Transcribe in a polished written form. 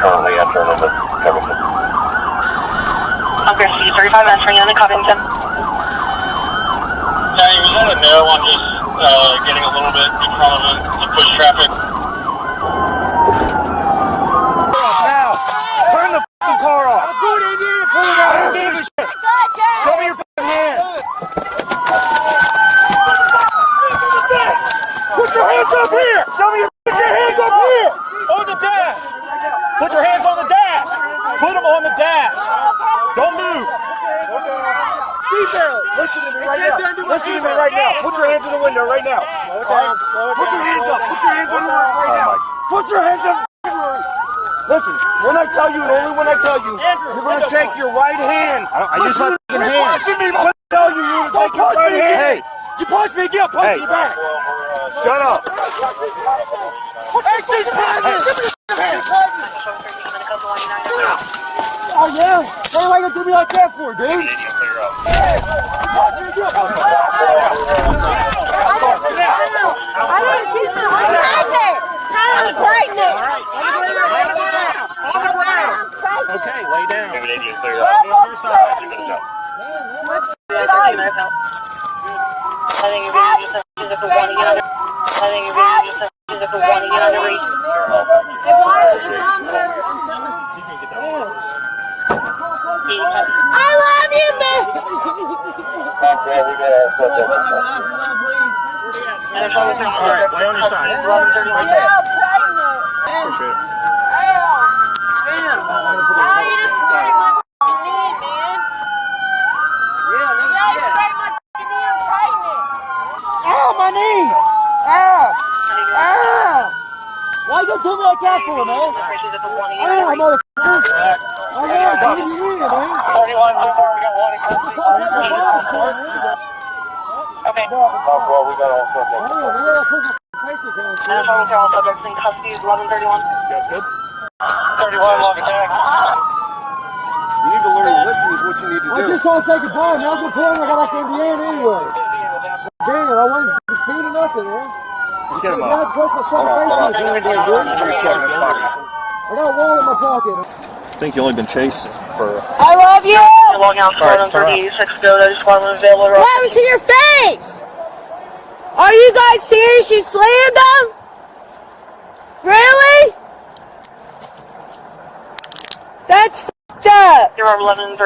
currently entering into Covington. Congress C-35 entering into Covington. Hey, was that a no on just getting a little bit in front of him to push traffic? Now, turn the f***ing car off. I'll do what I need to put it out. I don't give a shit. Show me your f***ing hands. Put your hands up here. Show me put your hands up here. On the dash. Put your hands on the dash. Put them on the dash. Don't move. Listen to me right now. Listen to me right now. Put your hands in the window right now. Put your hands up. Put your hands on the roof right now. Put your hands up. Listen, when I tell you, and only when I tell you, you're going to take your right hand. I just want your hand. You're punching me. When I tell you, you're going to take your right hand. Hey, you punch me again, punch you back. Shut up. Hey, she's pregnant. Give me your hand. Oh, yeah? Hey, why you do me like that for, dude? Hey. I didn't keep it. I'm pregnant. I'm pregnant. On the ground. Okay, lay down. I think you're being just if we want to get under. I think you're being just if we want to get under reach. I love you, man. Alright, lay on your side. Right there. Appreciate it. Oh, you just scraped my f***ing knee, man. Yeah, you scraped my f***ing knee. I'm pregnant. Ow, my knee! Ow! Ow! Why you gonna do me like that for, man? Ow, motherfucker! Oh, yeah, dude, you need it, man. 41, we got one in Okay. Well, we got all subjects. National Carol subjects in custody, 1131. You guys good? 31, log attack. You need to learn to listen is what you need to do. I just want to say goodbye, man. I was going to pull in. I got back to Indiana anyway. Damn it, I wasn't speeding nothing, man. Let's get him I up. got to push my fucking face on the I got a wallet in my pocket. I think you've only been chased for... I love you. You're logging out to 1136 go. That is one available. What happened to your face? Are you guys serious? You slammed him? Really? That's f***ed up. You're 1136.